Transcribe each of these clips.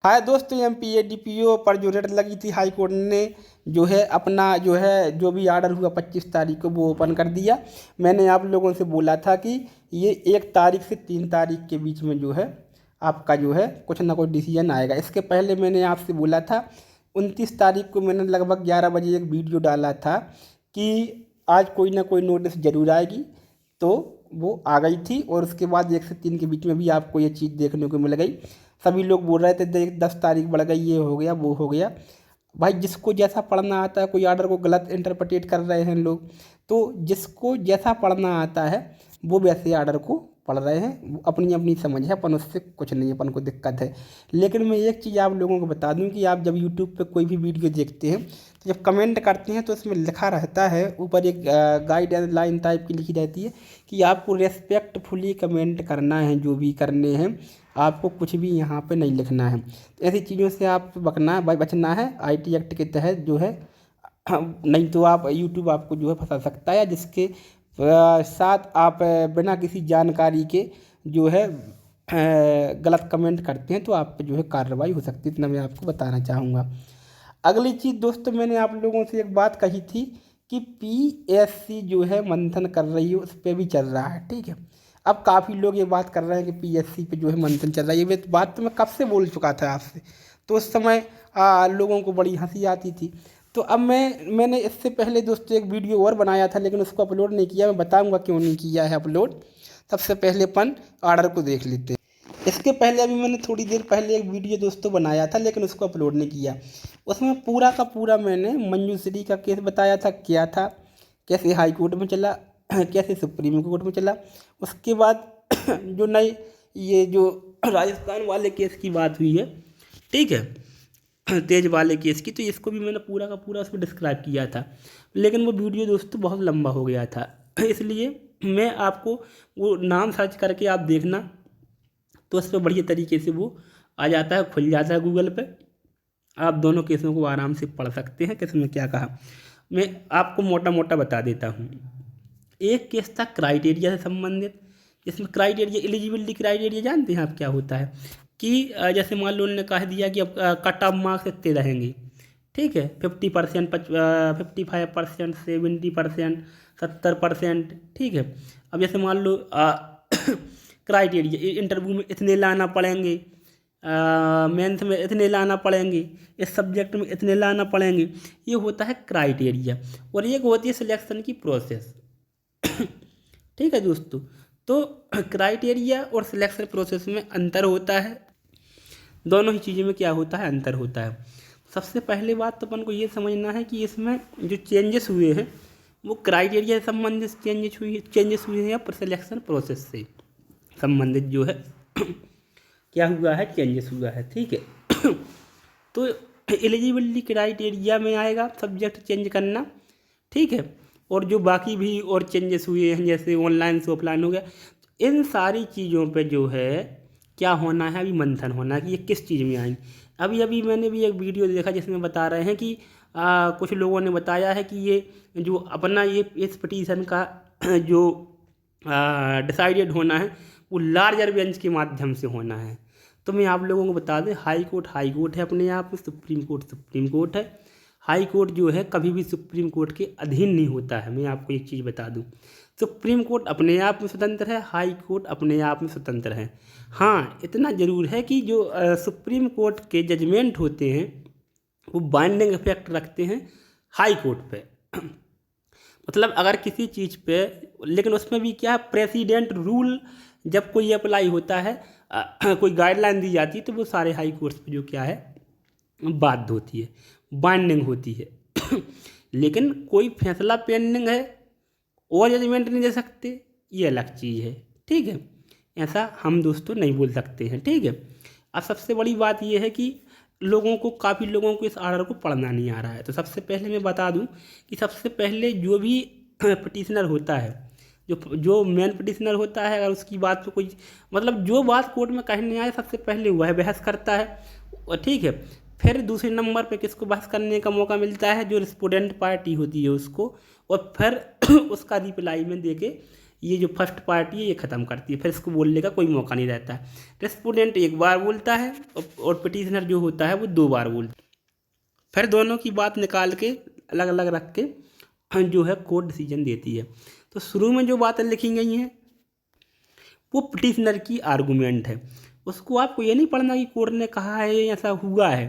हाय दोस्तों, MPa DPO पर जो रेड लगी थी हाई कोर्ट ने जो है अपना जो भी आर्डर हुआ 25 तारीख को वो ओपन कर दिया। मैंने आप लोगों से बोला था कि ये 1 तारीख से 3 तारीख के बीच में जो है आपका जो है कुछ ना कुछ डिसीजन आएगा। इसके पहले मैंने आपसे बोला था 29 तारीख को मैंने लगभग 11 बजे एक वीडियो डाला था कि आज कोई ना कोई नोटिस ज़रूर आएगी, तो वो आ गई थी और उसके बाद 1 से 3 के बीच में भी आपको ये चीज़ देखने को मिल गई। सभी लोग बोल रहे थे देख 10 तारीख बढ़ गई, ये हो गया वो हो गया। भाई जिसको जैसा पढ़ना आता है, कोई आर्डर को गलत इंटरप्रेटेट कर रहे हैं लोग, तो जिसको जैसा पढ़ना आता है वो वैसे आर्डर को पढ़ रहे हैं। वो अपनी अपनी समझ है, अपन उससे कुछ नहीं, अपन को दिक्कत है। लेकिन मैं एक चीज़ आप लोगों को बता दूं कि आप जब यूट्यूब पे कोई भी वीडियो देखते हैं तो जब कमेंट करते हैं तो इसमें लिखा रहता है ऊपर एक गाइड लाइन टाइप की लिखी रहती है कि आपको रेस्पेक्टफुली कमेंट करना है, जो भी करने हैं आपको कुछ भी यहाँ पे नहीं लिखना है। तो ऐसी चीज़ों से आप बचना है आईटी एक्ट के तहत जो है। नहीं तो आप यूट्यूब आपको जो है फंसा सकता है, जिसके साथ आप बिना किसी जानकारी के जो है गलत कमेंट करते हैं तो आप पे जो है कार्रवाई हो सकती है। इतना मैं आपको बताना चाहूँगा। अगली चीज़ दोस्तों, मैंने आप लोगों से एक बात कही थी कि पीएससी जो है मंथन कर रही है, उस पर भी चल रहा है, ठीक है। अब काफ़ी लोग ये बात कर रहे हैं कि पीएससी पे जो है मंथन चल रहा है। ये बात तो मैं कब से बोल चुका था आपसे, तो उस समय लोगों को बड़ी हंसी आती थी। तो अब मैंने इससे पहले दोस्तों एक वीडियो और बनाया था, लेकिन उसको अपलोड नहीं किया। मैं बताऊंगा क्यों नहीं किया है अपलोड। सबसे पहले अपन आर्डर को देख लेते हैं। इसके पहले अभी मैंने थोड़ी देर पहले एक वीडियो दोस्तों बनाया था, लेकिन उसको अपलोड नहीं किया। उसमें पूरा का पूरा मैंने मंजूश्री का केस बताया था, क्या था, कैसे हाई कोर्ट में चला, कैसे सुप्रीम कोर्ट में चला। उसके बाद जो नए ये जो राजस्थान वाले केस की बात हुई है, ठीक है, तेज वाले केस की, तो इसको भी मैंने पूरा का पूरा उसमें डिस्क्राइब किया था। लेकिन वो वीडियो दोस्तों बहुत लंबा हो गया था, इसलिए मैं आपको वो नाम सर्च करके आप देखना, तो उस पर बढ़िया तरीके से वो आ जाता है, खुल जाता है गूगल पे। आप दोनों केसों को आराम से पढ़ सकते हैं किसमें क्या कहा। मैं आपको मोटा मोटा बता देता हूँ। एक केस था क्राइटेरिया से संबंधित, जिसमें क्राइटेरिया एलिजिबिलिटी क्राइटेरिया जानते हैं आप क्या होता है कि जैसे मान लो उन्होंने कह दिया कि अब कट ऑफ मार्क्स इतने रहेंगे, ठीक है, 50%, 55%, 70%, 70%, ठीक है। अब जैसे मान लो क्राइटेरिया इंटरव्यू में इतने लाना पड़ेंगे, मेंस में इतने लाना पड़ेंगे, इस सब्जेक्ट में इतने लाना पड़ेंगे, ये होता है क्राइटेरिया। और एक होती है सिलेक्शन की प्रोसेस, ठीक है दोस्तों। तो क्राइटेरिया और सिलेक्शन प्रोसेस में अंतर होता है, दोनों ही चीज़ों में क्या होता है, अंतर होता है। सबसे पहले बात तो अपन को ये समझना है कि इसमें जो चेंजेस हुए हैं वो क्राइटेरिया से संबंधित चेंजेस हुए हैं या सिलेक्शन प्रोसेस से संबंधित जो है क्या हुआ है, चेंजेस हुआ है, ठीक है। तो एलिजिबिलिटी क्राइटेरिया में आएगा सब्जेक्ट चेंज करना, ठीक है। और जो बाकी भी और चेंजेस हुए हैं जैसे ऑनलाइन से ऑफलाइन हो गया, इन सारी चीज़ों पे जो है क्या होना है, अभी मंथन होना है कि ये किस चीज़ में आएंगे। अभी अभी मैंने भी एक वीडियो देखा जिसमें बता रहे हैं कि कुछ लोगों ने बताया है कि ये जो अपना ये इस पिटीशन का जो डिसाइडेड होना है वो लार्जर बेंच के माध्यम से होना है। तो मैं आप लोगों को बता दें, हाई कोर्ट है अपने आप में, सुप्रीम कोर्ट है। हाई कोर्ट जो है कभी भी सुप्रीम कोर्ट के अधीन नहीं होता है। मैं आपको एक चीज़ बता दूं, सुप्रीम कोर्ट अपने आप में स्वतंत्र है, हाई कोर्ट अपने आप में स्वतंत्र है। हाँ, इतना ज़रूर है कि जो सुप्रीम कोर्ट के जजमेंट होते हैं वो बाइंडिंग इफेक्ट रखते हैं हाई कोर्ट पे। मतलब अगर किसी चीज़ पे, लेकिन उसमें भी क्या, प्रेसिडेंट रूल जब कोई अप्लाई होता है, कोई गाइडलाइन दी जाती है, तो वो सारे हाई कोर्ट्स पे जो क्या है बाध्य होती है, बाइंडिंग होती है। लेकिन कोई फैसला पेंडिंग है और जजमेंट नहीं दे सकते, ये अलग चीज़ है, ठीक है। ऐसा हम दोस्तों नहीं बोल सकते हैं, ठीक है। अब सबसे बड़ी बात यह है कि काफ़ी लोगों को इस आर्डर को पढ़ना नहीं आ रहा है। तो सबसे पहले मैं बता दूं कि सबसे पहले जो भी पिटिशनर होता है, जो मेन पिटिशनर होता है, अगर उसकी बात पे कोई मतलब जो बात कोर्ट में कहने आए, सबसे पहले वह बहस करता है, और ठीक है। फिर दूसरे नंबर पे किसको बहस करने का मौका मिलता है, जो रिस्पोंडेंट पार्टी होती है उसको, और फिर उसका रिप्लाई में देके ये जो फर्स्ट पार्टी है ये ख़त्म करती है, फिर इसको बोलने का कोई मौका नहीं रहता है। रेस्पोंडेंट एक बार बोलता है और पिटिशनर जो होता है वो 2 बार बोलता है। फिर दोनों की बात निकाल के अलग अलग रख के जो है कोर्ट डिसीजन देती है। तो शुरू में जो बातें लिखी गई हैं वो पिटिशनर की आर्गूमेंट है, उसको आपको ये नहीं पढ़ना कि कोर्ट ने कहा है या ऐसा हुआ है।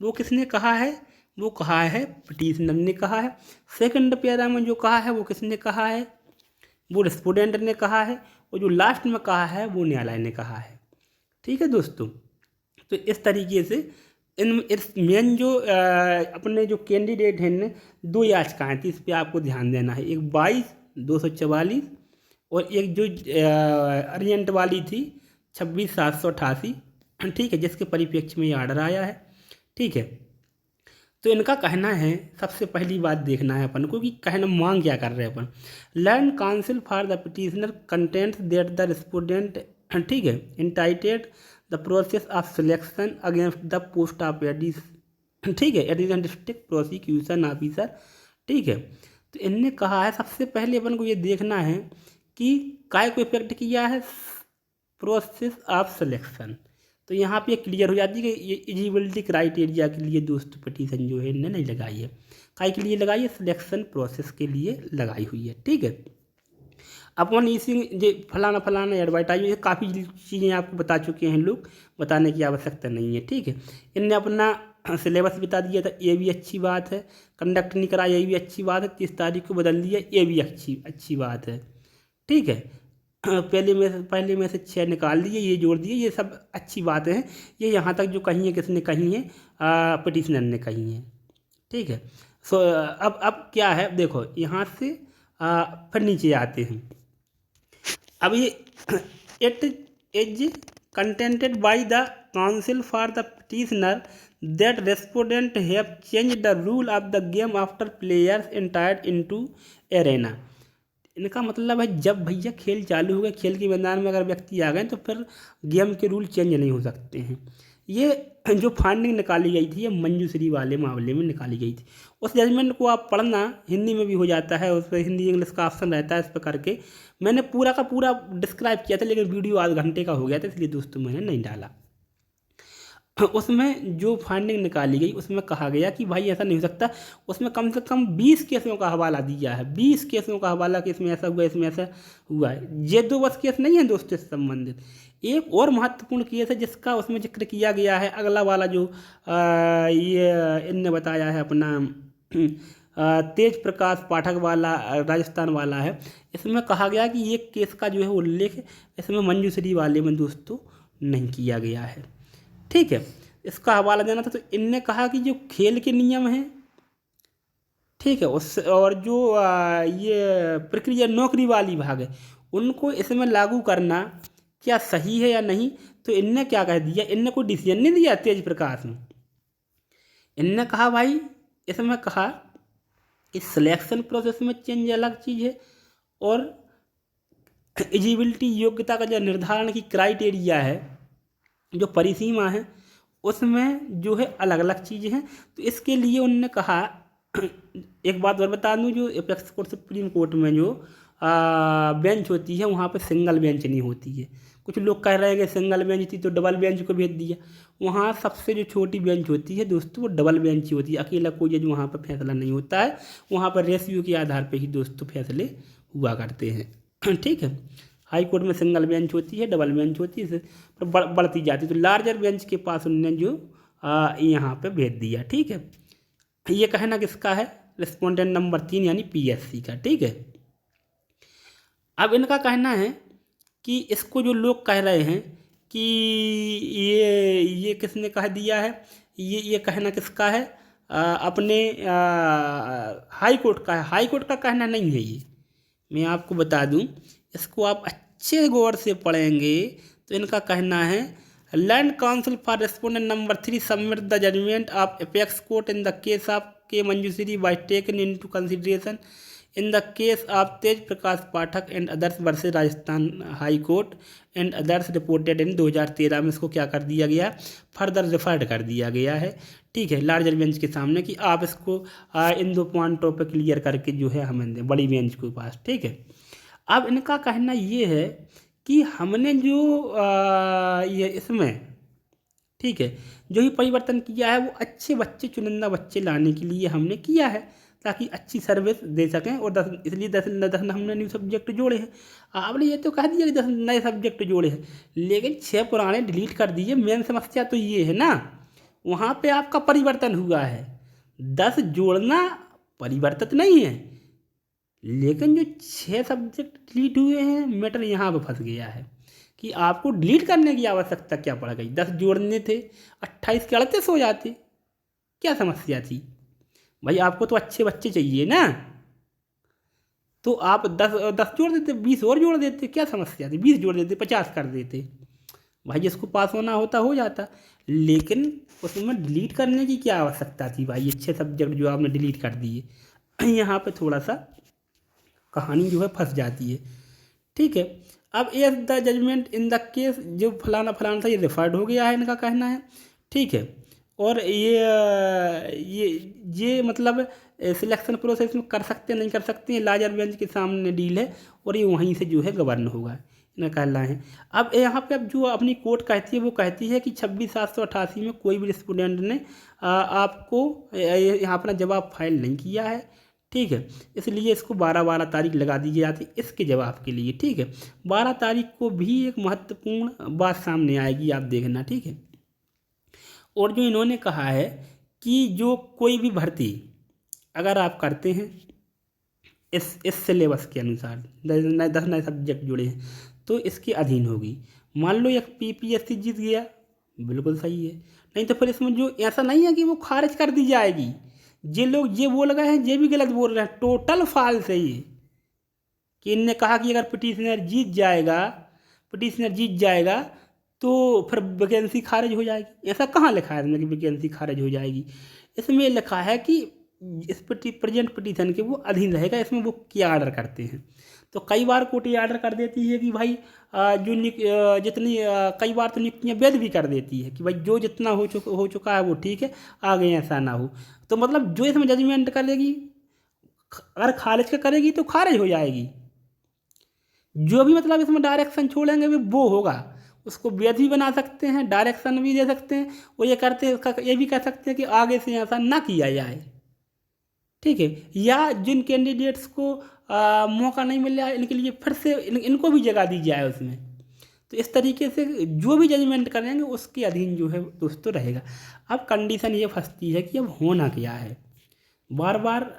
वो किसने कहा है? वो कहा है पिटिशनर ने कहा है। सेकंड पैरा में जो कहा है वो किसने कहा है? वो रेस्पोंडेंट ने कहा है। और जो लास्ट में कहा है वो न्यायालय ने कहा है। ठीक है दोस्तों, तो इस तरीके से इस मेन जो अपने जो कैंडिडेट हैं ने 2 याचिकाएँ थी, इस पर आपको ध्यान देना है। एक 22,244 और एक जो अर्जेंट वाली थी 26,788। ठीक है, जिसके परिप्रेक्ष्य में ये आर्डर आया है। ठीक है, तो इनका कहना है, सबसे पहली बात देखना है अपन को कि कहना मांग क्या कर रहे हैं अपन। Learned counsel for the petitioner contends that the respondent, ठीक है, entitled the process of selection against the post of एडिस, ठीक है, एडिशनल डिस्ट्रिक्ट प्रोसिक्यूशन ऑफिसर। ठीक है, तो इनने कहा है सबसे पहले अपन को ये देखना है कि काय को इफेक्ट किया है, प्रोसेस ऑफ सिलेक्शन। तो यहाँ पे क्लियर हो जाती है कि ये एलिजिबिलिटी क्राइटेरिया के लिए दोस्तों पिटीशन जो है इन्हें नहीं लगाई है। काय के लिए लगाई है? सिलेक्शन प्रोसेस के लिए लगाई हुई है। ठीक है, अपन इसी जो फलाना एडवर्टाइज काफ़ी चीज़ें आपको बता चुके हैं लोग, बताने की आवश्यकता नहीं है। ठीक है, इनने अपना सिलेबस बता दिया था, ये भी अच्छी बात है। कंडक्ट नहीं कराया, ये भी अच्छी बात है। 30 तारीख को बदल दिया, ये भी अच्छी बात है। ठीक है, पहले में से 6 निकाल दिए, ये जोड़ दिए, ये सब अच्छी बातें हैं। ये यहाँ तक जो कही है किसने कही है? पिटिशनर ने कही है। ठीक है, सो अब क्या है देखो, यहाँ से फिर नीचे आते हैं। अब ये it is contented by the council for the petitioner that respondent have change the rule of the game after players entered into arena. इनका मतलब है जब भैया खेल चालू हो गए, खेल के मैदान में अगर व्यक्ति आ गए तो फिर गेम के रूल चेंज नहीं हो सकते हैं। ये जो फाइंडिंग निकाली गई थी ये मंजूश्री वाले मामले में निकाली गई थी। उस जजमेंट को आप पढ़ना, हिंदी में भी हो जाता है, उस पर हिंदी इंग्लिश का ऑप्शन रहता है। इस पर करके मैंने पूरा का पूरा डिस्क्राइब किया था, लेकिन वीडियो आध घंटे का हो गया था, इसलिए दोस्तों मैंने नहीं डाला। उसमें जो फाइंडिंग निकाली गई उसमें कहा गया कि भाई ऐसा नहीं हो सकता। उसमें कम से कम 20 केसों का हवाला दिया है, 20 केसों का हवाला कि इसमें ऐसा हुआ, इसमें ऐसा हुआ है। ये 2 बस केस नहीं है दोस्तों इससे संबंधित। एक और महत्वपूर्ण केस है जिसका उसमें जिक्र किया गया है, अगला वाला जो ये इनने बताया है अपना तेज प्रकाश पाठक वाला राजस्थान वाला है। इसमें कहा गया कि ये केस का जो है उल्लेख इसमें मंजूश्री वाले में दोस्तों नहीं किया गया है। ठीक है, इसका हवाला देना था। तो इनने कहा कि जो खेल के नियम हैं, ठीक है, उस और जो ये प्रक्रिया नौकरी वाली भाग है उनको इसमें लागू करना क्या सही है या नहीं। तो इनने क्या कह दिया, इनने कोई डिसीजन नहीं दिया तेज प्रकाश में। इनने कहा भाई, इसमें कहा कि सिलेक्शन प्रोसेस में चेंज अलग चीज़ है और एलिजिबिलिटी योग्यता का जो निर्धारण की क्राइटेरिया है, जो परिसीमा है, उसमें जो है अलग अलग चीज़ें हैं। तो इसके लिए उन्होंने कहा, एक बात और बता दूं, जो एपेक्स कोर्ट सुप्रीम कोर्ट में जो बेंच होती है वहाँ पे सिंगल बेंच नहीं होती है। कुछ लोग कह रहे हैं कि सिंगल बेंच थी तो डबल बेंच को भेज दिया। वहाँ सबसे जो छोटी बेंच होती है दोस्तों वो डबल बेंच ही होती है। अकेला कोई जज वहाँ पर फैसला नहीं होता है, वहाँ पर रेशियो के आधार पर ही दोस्तों फैसले हुआ करते हैं। ठीक है, हाई कोर्ट में सिंगल बेंच होती है, डबल बेंच होती है, पर बढ़ती जाती है। तो लार्जर बेंच के पास उन्होंने जो यहाँ पे भेज दिया। ठीक है, ये कहना किसका है? रिस्पोंडेंट नंबर 3 यानी पीएससी का। ठीक है, अब इनका कहना है कि इसको जो लोग कह रहे हैं कि ये किसने कह दिया है, ये कहना किसका है? अपने हाई कोर्ट का है। हाई कोर्ट का कहना नहीं है ये, मैं आपको बता दूं। इसको आप अच्छे गौर से पढ़ेंगे तो इनका कहना है, learned counsel for respondent number 3 submit the judgment of apex court in the case of K Manjushree by taken into consideration in the case of Tej Prakash Pathak and others versus Rajasthan high court and others reported in 2013 में इसको क्या कर दिया गया? Further referred कर दिया गया है। ठीक है, लार्जर बेंच के सामने कि आप इसको इन 2 पॉइंटों पर क्लियर करके जो है हमें दें, बड़ी बेंच के पास। ठीक है, अब इनका कहना ये है कि हमने जो ये इसमें, ठीक है, जो ही परिवर्तन किया है वो अच्छे बच्चे, चुनिंदा बच्चे लाने के लिए हमने किया है, ताकि अच्छी सर्विस दे सकें। और 10, इसलिए 10 हमने न्यू सब्जेक्ट जोड़े हैं। आपने ये तो कह दिया कि 10 नए सब्जेक्ट जोड़े हैं, लेकिन 6 पुराने डिलीट कर दिए। मेन समस्या तो ये है ना, वहाँ पे आपका परिवर्तन हुआ है। 10 जोड़ना परिवर्तित नहीं है, लेकिन जो 6 सब्जेक्ट डिलीट हुए हैं, मैटर यहाँ पे फंस गया है कि आपको डिलीट करने की आवश्यकता क्या पड़ गई। 10 जोड़ने थे, 28 के 38 हो जाते, क्या समस्या थी भाई? आपको तो अच्छे बच्चे चाहिए ना, तो आप 10 जोड़ देते, 20 और जोड़ देते, क्या समस्या थी? 20 जोड़ देते, 50 कर देते भाई, जिसको पास होना होता हो जाता। लेकिन उसमें डिलीट करने की क्या आवश्यकता थी भाई? ये 6 सब्जेक्ट जो आपने डिलीट कर दिए, यहाँ पे थोड़ा सा कहानी जो है फंस जाती है, ठीक है। अब as the judgement in the case, जो फलाना फलाना था, ये रिफर्ड हो गया है, इनका कहना है, ठीक है। और ये मतलब सिलेक्शन प्रोसेस में कर सकते नहीं कर सकते हैं, लार्जर बेंच के सामने डील है, और ये वहीं से जो है गवर्न होगा, इनका कहना है। अब यहाँ पे अब जो अपनी कोर्ट कहती है, वो कहती है कि 26/788 में कोई भी स्टूडेंट ने आपको यहाँ अपना जवाब फाइल नहीं किया है, ठीक है। इसलिए इसको 12 तारीख लगा दी जाती इसके जवाब के लिए, ठीक है। 12 तारीख को भी एक महत्वपूर्ण बात सामने आएगी, आप देखना, ठीक है। और जो इन्होंने कहा है कि जो कोई भी भर्ती अगर आप करते हैं इस सिलेबस के अनुसार, 10 नए सब्जेक्ट जुड़े हैं, तो इसके अधीन होगी। मान लो एक पीपीएससी जीत गया, बिल्कुल सही है। नहीं तो फिर इसमें जो ऐसा नहीं है कि वो खारिज कर दी जाएगी। ये लोग ये बोल गए हैं, ये भी गलत बोल रहे हैं, टोटल फॉल्स है ये। कि इनने कहा कि अगर पिटिशनर जीत जाएगा तो फिर वैकेंसी खारिज हो जाएगी। ऐसा कहाँ लिखा है इसमें कि वैकेंसी खारिज हो जाएगी? इसमें लिखा है कि इस प्रेजेंट पिटीशन के वो अधीन रहेगा। इसमें वो क्या ऑर्डर करते हैं, तो कई बार कोर्ट ये ऑर्डर कर देती है कि भाई जितनी कई बार तो नियुक्तियाँ वैध भी कर देती है कि भाई जो जितना हो चुका है वो ठीक है, आगे ऐसा ना हो। तो मतलब जो इसमें जजमेंट करेगी, अगर खारिज का करेगी तो खारिज हो जाएगी। जो भी मतलब इसमें डायरेक्शन छोड़ेंगे वो होगा। उसको वैध भी बना सकते हैं, डायरेक्शन भी दे सकते हैं, और ये भी कह सकते हैं कि आगे से ऐसा ना किया जाए, ठीक है। या जिन कैंडिडेट्स को मौका नहीं मिल रहा है, इनके लिए फिर से इनको भी जगह दी जाए उसमें। तो इस तरीके से जो भी जजमेंट करेंगे उसके अधीन जो है दोस्तों रहेगा। अब कंडीशन ये फंसती है कि अब होना क्या है। बार बार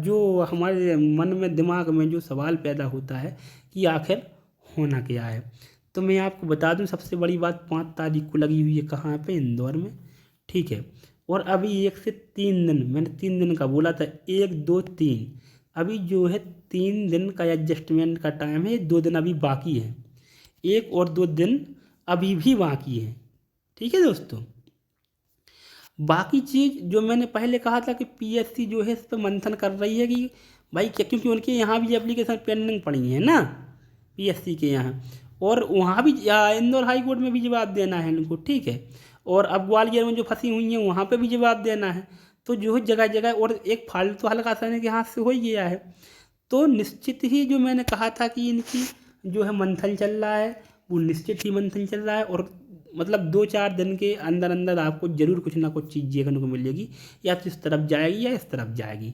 जो हमारे मन में, दिमाग में जो सवाल पैदा होता है कि आखिर होना क्या है। तो मैं आपको बता दूं, सबसे बड़ी बात 5 तारीख को लगी हुई है, कहाँ पे? इंदौर में, ठीक है। और अभी 1 से 3 दिन, मैंने 3 दिन का बोला था, 1 2 3, अभी जो है 3 दिन का एडजस्टमेंट का टाइम है। 2 दिन अभी बाकी है, 1 और 2 दिन अभी भी बाकी है, ठीक है दोस्तों। बाकी चीज़ जो मैंने पहले कहा था कि पीएससी जो है इस पर मंथन कर रही है कि भाई क्या, क्योंकि उनके यहाँ भी एप्लीकेशन पेंडिंग पड़ी है ना पीएससी के यहाँ, और वहाँ भी इंदौर हाई कोर्ट में भी जवाब देना है इनको, ठीक है। और अब ग्वालियर में जो फंसी हुई हैं वहाँ पे भी जवाब देना है। तो जो है जगह जगह, और एक फालतू हल्का सा के हाथ से हो ही गया है। तो निश्चित ही जो मैंने कहा था कि इनकी जो है मंथन चल रहा है, वो निश्चित ही मंथन चल रहा है। और मतलब 2-4 दिन के अंदर अंदर आपको ज़रूर कुछ ना कुछ चीज़ देखने को मिलेगी, या तो इस तरफ जाएगी या इस तरफ जाएगी।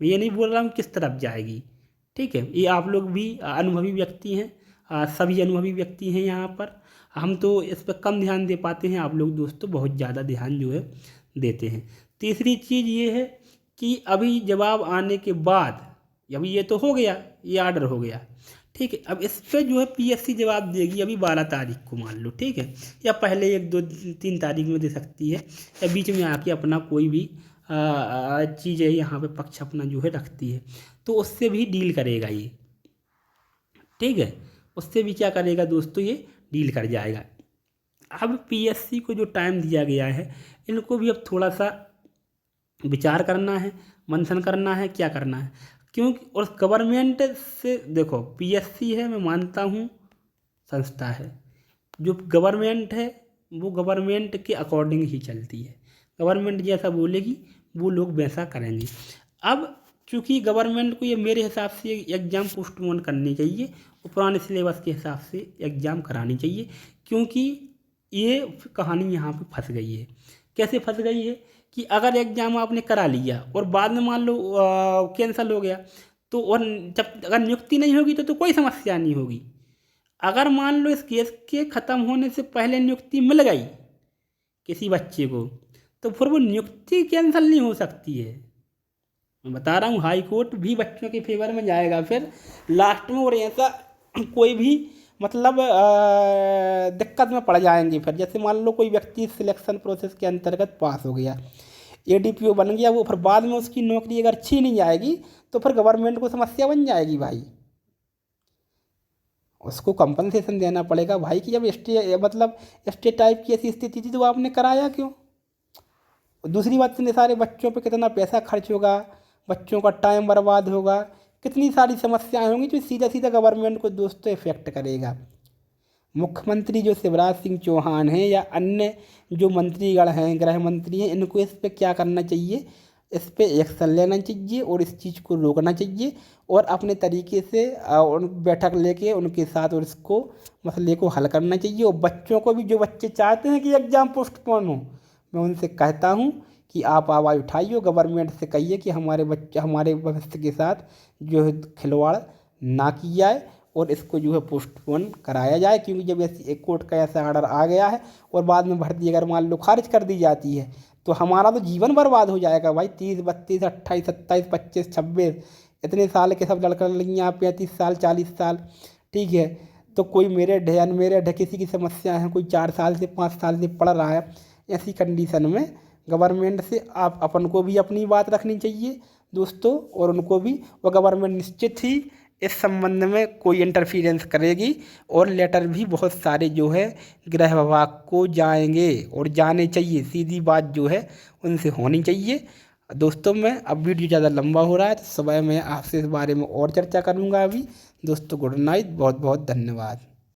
मैं ये नहीं बोल रहा हूँ किस तरफ जाएगी, ठीक है। ये आप लोग भी अनुभवी व्यक्ति हैं, सभी अनुभवी व्यक्ति हैं यहाँ पर। हम तो इस पर कम ध्यान दे पाते हैं, आप लोग दोस्तों बहुत ज़्यादा ध्यान जो है देते हैं। तीसरी चीज़ ये है कि अभी जवाब आने के बाद, अभी ये तो हो गया, ये ऑर्डर हो गया, ठीक है। अब इस पर जो है पीएससी जवाब देगी अभी 12 तारीख को मान लो, ठीक है, या पहले 1 2 3 तारीख में दे सकती है, या बीच में आके अपना कोई भी चीज़ है यहाँ पे पक्ष अपना जो है रखती है, तो उससे भी डील करेगा ये, ठीक है। उससे भी क्या करेगा दोस्तों, ये डील कर जाएगा। अब पीएससी को जो टाइम दिया गया है, इनको भी अब थोड़ा सा विचार करना है, मंथन करना है, क्या करना है। क्योंकि और गवर्नमेंट से देखो, पीएससी है, मैं मानता हूँ संस्था है, जो गवर्नमेंट है वो गवर्नमेंट के अकॉर्डिंग ही चलती है। गवर्नमेंट जैसा बोलेगी वो लोग वैसा करेंगे। अब क्योंकि गवर्नमेंट को ये मेरे हिसाब से एग्ज़ाम पोस्टपोन करनी चाहिए और पुराने सिलेबस के हिसाब से एग्ज़ाम करानी चाहिए, क्योंकि ये कहानी यहाँ पे फंस गई है। कैसे फंस गई है कि अगर एग्ज़ाम आपने करा लिया और बाद में मान लो कैंसिल हो गया, तो और जब अगर नियुक्ति नहीं होगी तो कोई समस्या नहीं होगी। अगर मान लो इस केस के ख़त्म होने से पहले नियुक्ति मिल गई किसी बच्चे को, तो फिर वो नियुक्ति कैंसिल नहीं हो सकती है। मैं बता रहा हूँ, हाई कोर्ट भी बच्चों के फेवर में जाएगा फिर लास्ट में, और ऐसा कोई भी मतलब दिक्कत में पड़ जाएंगे फिर। जैसे मान लो कोई व्यक्ति सिलेक्शन प्रोसेस के अंतर्गत पास हो गया, ADPO बन गया, वो फिर बाद में उसकी नौकरी अगर छीन नहीं जाएगी तो फिर गवर्नमेंट को समस्या बन जाएगी भाई। उसको कंपनसेशन देना पड़ेगा भाई कि जब स्टे टाइप की ऐसी स्थिति थी तो आपने कराया क्यों। दूसरी बात, इतने सारे बच्चों पे कितना पैसा खर्च होगा, बच्चों का टाइम बर्बाद होगा, कितनी सारी समस्याएं होंगी जो सीधा सीधा गवर्नमेंट को दोस्तों इफेक्ट करेगा। मुख्यमंत्री जो शिवराज सिंह चौहान हैं या अन्य जो मंत्रीगण हैं, गृह मंत्री हैं, इनको इस पर क्या करना चाहिए, इस पर एक्शन लेना चाहिए और इस चीज़ को रोकना चाहिए और अपने तरीके से बैठक लेके उनके साथ और इसको मसले को हल करना चाहिए। और बच्चों को भी, जो बच्चे चाहते हैं कि एग्ज़ाम पोस्टपोन हो, मैं उनसे कहता हूँ कि आप आवाज़ उठाइए, गवर्नमेंट से कहिए कि हमारे बच्चे, हमारे भविष्य के साथ जो है खिलवाड़ ना किया जाए और इसको जो है पोस्टपोन कराया जाए। क्योंकि जब ऐसी एक कोर्ट का ऐसा ऑर्डर आ गया है और बाद में भर्ती अगर मान लो खारिज कर दी जाती है तो हमारा तो जीवन बर्बाद हो जाएगा भाई। 30, 32, 28, 27, 25, 26 इतने साल के सब लड़का लड़कियाँ, 35 साल, 40 साल, ठीक है। तो कोई मेरे ढे किसी की समस्या है, कोई 4 साल से 5 साल से पढ़ रहा है, ऐसी कंडीशन में गवर्नमेंट से आप अपन को भी अपनी बात रखनी चाहिए दोस्तों, और उनको भी। और गवर्नमेंट निश्चित ही इस संबंध में कोई इंटरफियरेंस करेगी और लेटर भी बहुत सारे जो है गृह विभाग को जाएंगे और जाने चाहिए, सीधी बात जो है उनसे होनी चाहिए। दोस्तों मैं अब वीडियो ज़्यादा लंबा हो रहा है तो सुबह मैं आपसे इस बारे में और चर्चा करूँगा। अभी दोस्तों गुड नाइट, बहुत बहुत धन्यवाद।